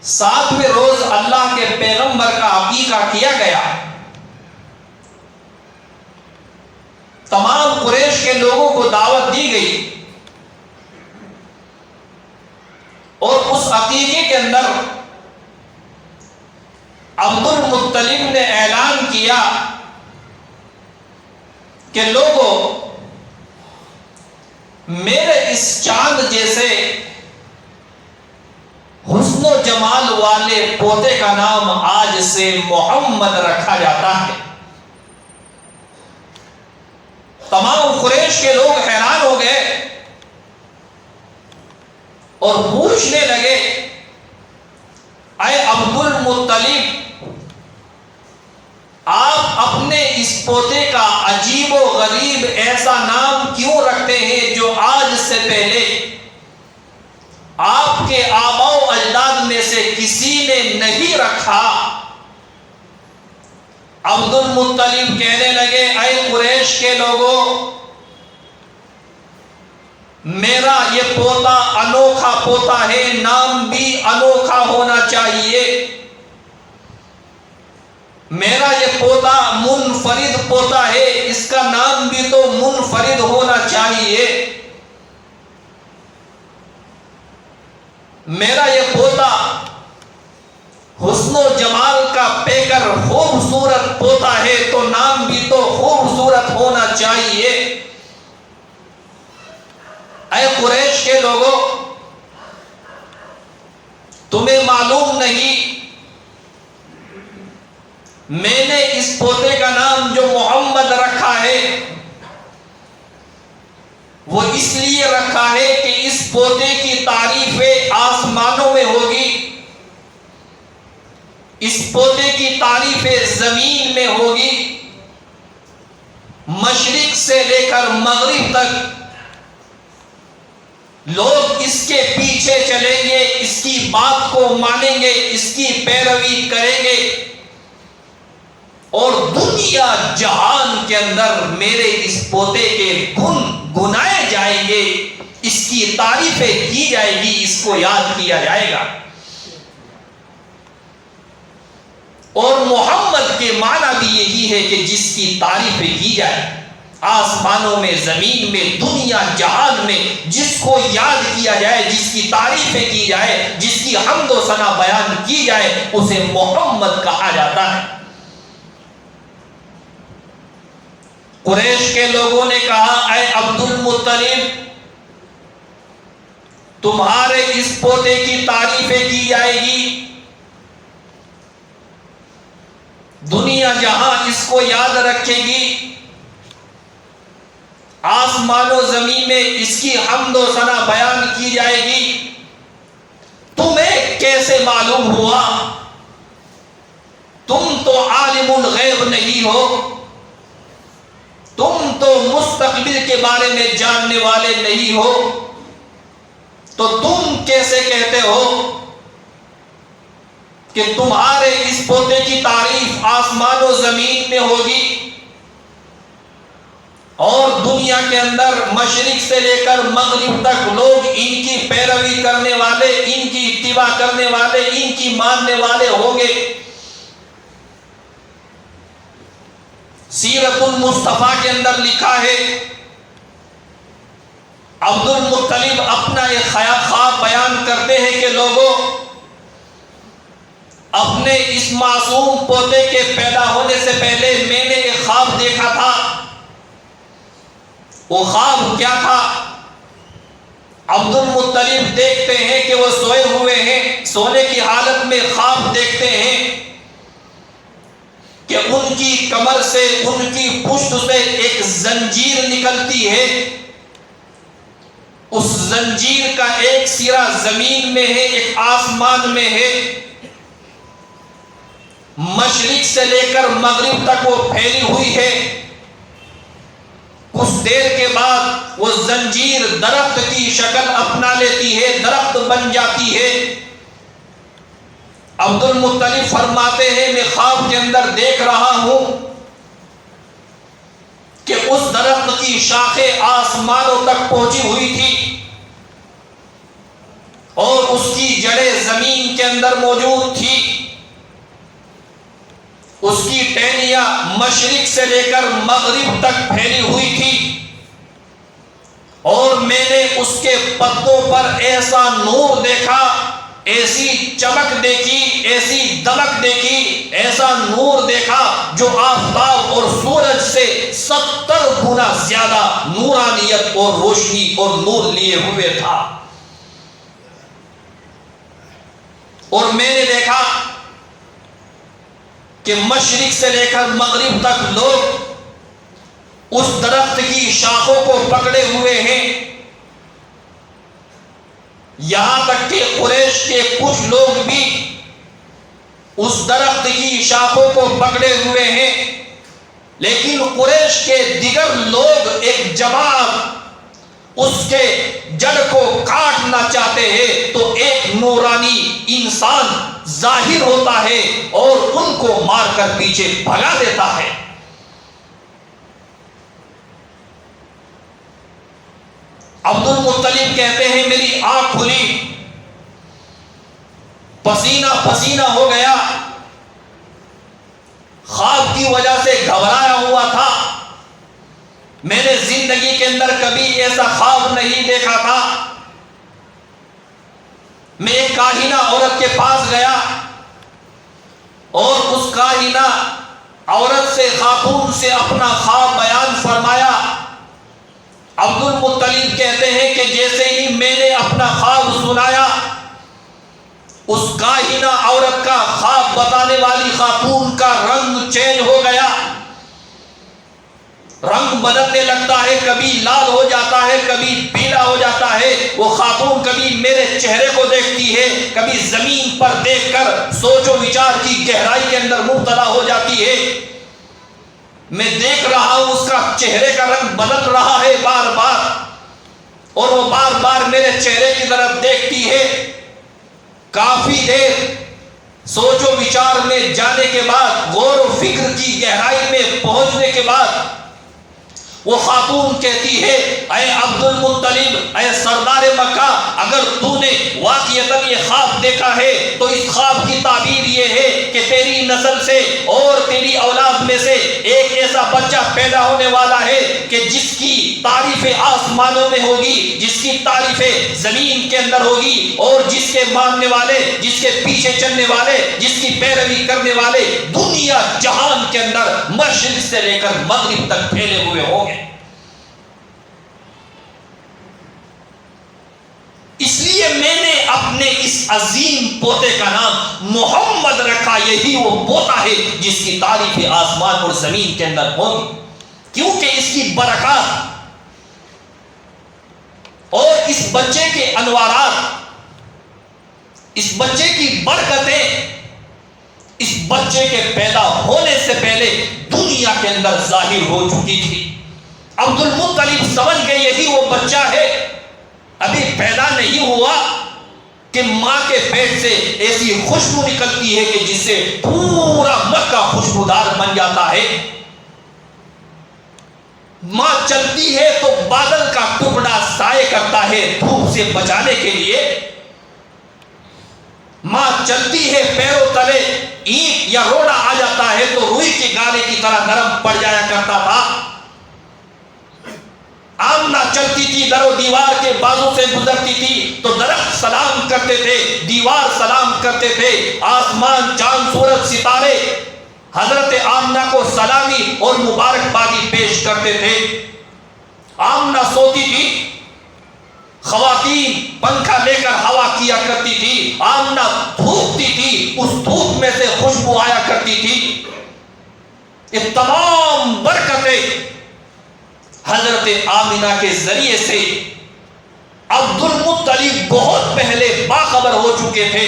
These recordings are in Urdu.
7ویں روز اللہ کے پیغمبر کا عقیقہ کیا گیا۔ تمام قریش کے لوگوں کو دعوت دی گئی اور اس عقیقے کے اندر عبد المطلب نے اعلان کیا کہ لوگوں، میرے اس چاند جیسے حسن و جمال والے پوتے کا نام آج سے محمد رکھا جاتا ہے۔ تمام قریش کے لوگ حیران ہو گئے اور پوچھنے لگے، اے عبد المطلب، آپ اپنے اس پوتے کا عجیب و غریب ایسا نام کیوں رکھتے ہیں جو آج سے پہلے آپ کے آباء و اجداد میں سے کسی نے نہیں رکھا؟ عبد المطلب کہنے لگے، اے قریش کے لوگوں، میرا یہ پوتا انوکھا پوتا ہے، نام بھی انوکھا ہونا چاہیے۔ میرا یہ پوتا منفرد پوتا ہے، اس کا نام بھی تو منفرد ہونا چاہیے۔ میرا یہ پوتا حسن و جمال کا پیکر خوبصورت پوتا ہے، تو نام بھی تو خوبصورت ہونا چاہیے۔ اے قریش کے لوگوں، تمہیں معلوم نہیں میں نے اس پوتے کا نام جو محمد رکھا ہے وہ اس لیے رکھا ہے کہ اس پوتے کی تعریفیں آسمانوں میں ہوگی، اس پوتے کی تعریفیں زمین میں ہوگی، مشرق سے لے کر مغرب تک لوگ اس کے پیچھے چلیں گے، اس کی بات کو مانیں گے، اس کی پیروی کریں گے، اور دنیا جہان کے اندر میرے اس پوتے کے گن گنائے جائیں گے، اس کی تعریفیں کی جائے گی، اس کو یاد کیا جائے گا۔ اور محمد کے معنی بھی یہی ہے کہ جس کی تعریفیں کی جائے، آسمانوں میں، زمین میں، دنیا جہان میں جس کو یاد کیا جائے، جس کی تعریفیں کی جائے، جس کی حمد و ثنا بیان کی جائے، اسے محمد کہا جاتا ہے۔ قریش کے لوگوں نے کہا، اے عبد المطلب، تمہارے اس پوتے کی تعریفیں کی جائے گی، دنیا جہاں اس کو یاد رکھے گی، آسمان و زمین میں اس کی حمد و ثنا بیان کی جائے گی، تمہیں کیسے معلوم ہوا؟ تم تو عالم الغیب نہیں ہو، تم تو مستقبل کے بارے میں جاننے والے نہیں ہو، تو تم کیسے کہتے ہو کہ تمہارے اس پوتے کی تعریف آسمان و زمین میں ہوگی اور دنیا کے اندر مشرق سے لے کر مغرب تک لوگ ان کی پیروی کرنے والے، ان کی اتباع کرنے والے، ان کی ماننے والے ہوں گے؟ سیرت المصطفیٰ کے اندر لکھا ہے، عبد المطلب اپنا ایک خواب بیان کرتے ہیں کہ لوگوں، اپنے اس معصوم پوتے کے پیدا ہونے سے پہلے میں نے ایک خواب دیکھا تھا۔ وہ خواب کیا تھا؟ عبد المطلب دیکھتے ہیں کہ وہ سوئے ہوئے ہیں، سونے کی حالت میں خواب دیکھتے ہیں کہ ان کی کمر سے، ان کی پشت سے ایک زنجیر نکلتی ہے، اس زنجیر کا ایک سرا زمین میں ہے، ایک آسمان میں ہے، مشرق سے لے کر مغرب تک وہ پھیلی ہوئی ہے۔ کچھ دیر کے بعد وہ زنجیر درخت کی شکل اپنا لیتی ہے، درخت بن جاتی ہے۔ عبد المطلب فرماتے ہیں، میں خواب کے اندر دیکھ رہا ہوں کہ اس درخت کی شاخیں آسمانوں تک پہنچی ہوئی تھی اور اس کی کی جڑیں زمین کے اندر موجود تھی، اس کی ٹہنیاں مشرق سے لے کر مغرب تک پھیلی ہوئی تھی، اور میں نے اس کے پتوں پر ایسا نور دیکھا، ایسی چمک دیکھی، ایسی دمک دیکھی، ایسا نور دیکھا جو آفتاب اور سورج سے 70 گنا زیادہ نورانیت اور روشنی اور نور لیے ہوئے تھا۔ اور میں نے دیکھا کہ مشرق سے لے کر مغرب تک لوگ اس درخت کی شاخوں کو پکڑے ہوئے ہیں، یہاں تک کہ قریش کے کچھ لوگ بھی اس درخت کی شاخوں کو پکڑے ہوئے ہیں، لیکن قریش کے دیگر لوگ ایک جماعت اس کے جڑ کو کاٹنا چاہتے ہیں، تو ایک نورانی انسان ظاہر ہوتا ہے اور ان کو مار کر پیچھے بھگا دیتا ہے۔ عبد المطلب کہتے ہیں میری آنکھ کھلی، پسینہ پسینہ ہو گیا، خواب کی وجہ سے گھبرایا ہوا تھا، میں نے زندگی کے اندر کبھی ایسا خواب نہیں دیکھا تھا۔ میں ایک کاہنہ عورت کے پاس گیا اور اس کاہنہ عورت سے، خاتون سے اپنا خواب بیان فرمایا۔ عبد المطلب کہتے ہیں کہ جیسے ہی میں نے اپنا خواب سنایا، اس کاہنہ عورت کا، خواب بتانے والی خاتون کا رنگ چینج ہو گیا، رنگ بدلنے لگتا ہے، کبھی لال ہو جاتا ہے، کبھی پیلا ہو جاتا ہے۔ وہ خاتون کبھی میرے چہرے کو دیکھتی ہے، کبھی زمین پر دیکھ کر سوچ و وچار کی گہرائی کے اندر مبتلا ہو جاتی ہے۔ میں دیکھ رہا ہوں اس کا چہرے کا رنگ بدل رہا ہے بار بار، اور وہ بار بار میرے چہرے کی طرف دیکھتی ہے۔ کافی دیر سوچ و وچار میں جانے کے بعد، غور و فکر کی گہرائی میں پہنچنے کے بعد، وہ خاتون کہتی ہے اے عبد المطلب، اے سردار مکہ، اگر تو نے واقعتاً یہ خواب دیکھا ہے تو اس خواب کی تعبیر یہ ہے کہ تیری نسل سے اور تیری اولاد میں سے ایک ایسا بچہ پیدا ہونے والا ہے کہ جس کی تعریفیں آسمانوں میں ہوگی، جس کی تعریفیں زمین کے اندر ہوگی، اور جس کے ماننے والے، جس کے پیچھے چلنے والے، جس کی پیروی کرنے والے دنیا جہان کے اندر مشرق سے لے کر مغرب تک پھیلے ہوئے ہوں گے۔ اس لیے میں نے اپنے اس عظیم پوتے کا نام محمد رکھا، یہی وہ پوتا ہے جس کی تعریف آسمان اور زمین کے اندر ہوگی، کیونکہ اس کی برکات اور اس بچے کے انوارات، اس بچے کی برکتیں اس بچے کے پیدا ہونے سے پہلے دنیا کے اندر ظاہر ہو چکی تھی۔ عبد المطلب سمجھ گئے یہی وہ بچہ ہے، ابھی پیدا نہیں ہوا کہ ماں کے پیٹ سے ایسی خوشبو نکلتی ہے کہ جس سے پورا مکہ خوشبودار بن جاتا ہے۔ ماں چلتی ہے تو بادل کا ٹکڑا سائے کرتا ہے دھوپ سے بچانے کے لیے۔ ماں چلتی ہے، پیروں تلے اینٹ یا روڑا آ جاتا ہے تو روئی کے گالے کی طرح نرم پڑ جایا کرتا تھا۔ آمنہ چلتی تھی، در و دیوار کے بازو سے گزرتی تھی تو درخت سلام کرتے تھے، دیوار سلام کرتے تھے، آسمان، چاند، سورج، ستارے حضرت آمنہ کو سلامی اور مبارکبادی پیش کرتے تھے۔ آمنہ سوتی تھی، خواتین پنکھا لے کر ہوا کیا کرتی تھی، آمنہ دھوپتی تھی، اس دھوپ میں سے خوشبو آیا کرتی تھی۔ یہ تمام برکتیں حضرت آمنہ کے ذریعے سے عبد المطلب بہت پہلے باخبر ہو چکے تھے۔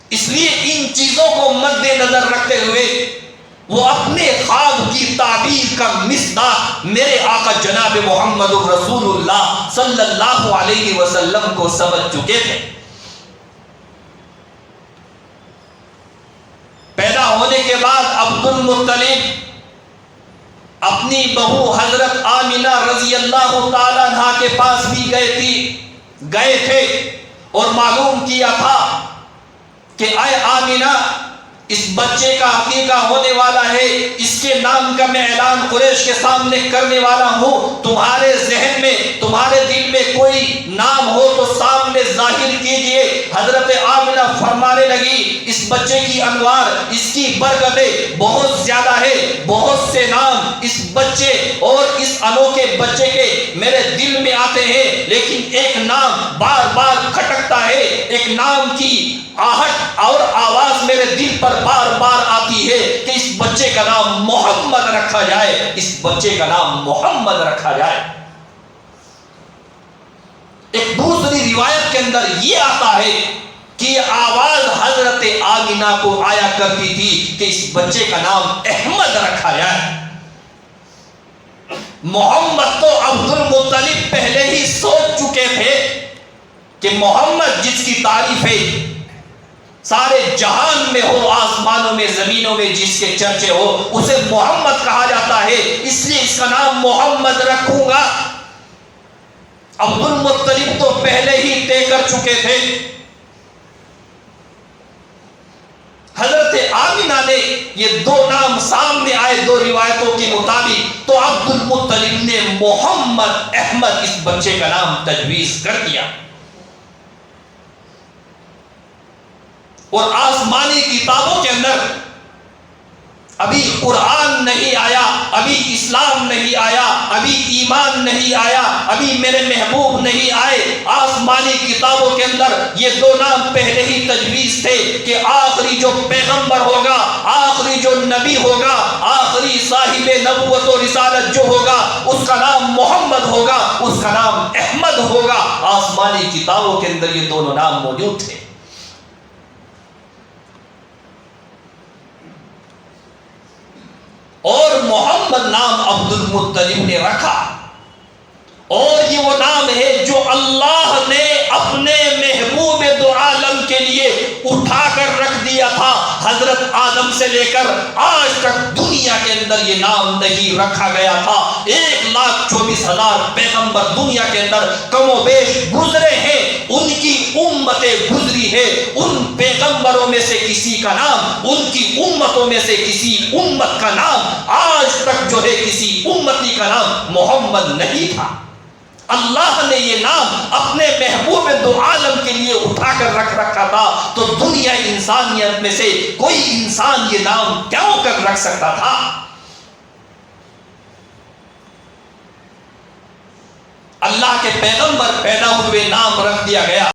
اس لیے ان چیزوں کو مد نظر رکھتے ہوئے وہ اپنے خواب کی تعبیر کا مصداق میرے آقا جناب محمد رسول اللہ صلی اللہ علیہ وسلم کو سمجھ چکے تھے۔ پیدا ہونے کے بعد عبد المطلب اپنی بہو حضرت آمنہ رضی اللہ تعالیٰ عنہا کے پاس بھی گئے تھے، اور معلوم کیا تھا کہ اے آمینہ اس بچے کا عقیقہ ہونے والا ہے، اس کے نام کا میں اعلان قریش کے سامنے کرنے والا ہوں، تمہارے ذہن میں تمہارے دل میں کوئی نام ہو تو سامنے ظاہر کیجئے۔ حضرت آمنہ فرمانے لگی اس بچے کی انوار، اس کی برکتیں بہت زیادہ ہے، بہت سے نام اس بچے اور اس انوکھے بچے کے میرے دل میں آتے ہیں، لیکن ایک نام بار بار کھٹکتا ہے، ایک نام کی آہٹ اور آواز میرے دل پر بار بار آتی ہے کہ اس بچے کا نام محمد رکھا جائے، اس بچے کا نام محمد رکھا جائے۔ ایک دوسری روایت کے اندر یہ آتا ہے کہ یہ آواز حضرت آمنہ کو آیا کرتی تھی کہ اس بچے کا نام احمد رکھا جائے۔ محمد تو عبد المطلب پہلے ہی سوچ چکے تھے کہ محمد جس کی تعریف ہے سارے جہان میں ہو، آسمانوں میں زمینوں میں جس کے چرچے ہو، اسے محمد کہا جاتا ہے، اس لیے اس کا نام محمد رکھوں گا۔ عبد المطلب تو پہلے ہی طے کر چکے تھے۔ حضرت آمنہ نے یہ دو نام سامنے آئے دو روایتوں کے مطابق، تو عبد المطلب نے محمد احمد اس بچے کا نام تجویز کر دیا۔ اور آسمانی کتابوں کے اندر ابھی قرآن نہیں آیا، ابھی اسلام نہیں آیا، ابھی ایمان نہیں آیا، ابھی میرے محبوب نہیں آئے، آسمانی کتابوں کے اندر یہ دو نام پہلے ہی تجویز تھے کہ آخری جو پیغمبر ہوگا، آخری جو نبی ہوگا، آخری صاحب نبوت و رسالت جو ہوگا، اس کا نام محمد ہوگا، اس کا نام احمد ہوگا۔ آسمانی کتابوں کے اندر یہ دونوں نام موجود تھے۔ اور محمد نام عبد المطلب نے رکھا، اور یہ وہ نام ہے جو اللہ نے اپنے محبوب دو عالم کے لیے اٹھا کر رکھ دیا تھا۔ حضرت آدم سے لے کر آج تک دنیا کے اندر یہ نام نہیں رکھا گیا تھا۔ 1,24,000 پیغمبر دنیا کے اندر کم و بیش گزرے ہیں، ان کی امتیں گزری ہے، ان پیغمبروں میں سے کسی کا نام، ان کی امتوں میں سے کسی امت کا نام آج تک جو ہے کسی امتی کا نام محمد نہیں تھا۔ اللہ نے یہ نام اپنے محبوب دو عالم کے لیے اٹھا کر رکھ رکھا تھا، تو دنیا انسانیت میں سے کوئی انسان یہ نام کیوں کر رکھ سکتا تھا؟ اللہ کے پیغمبر پیدا ہوئے نام رکھ دیا گیا۔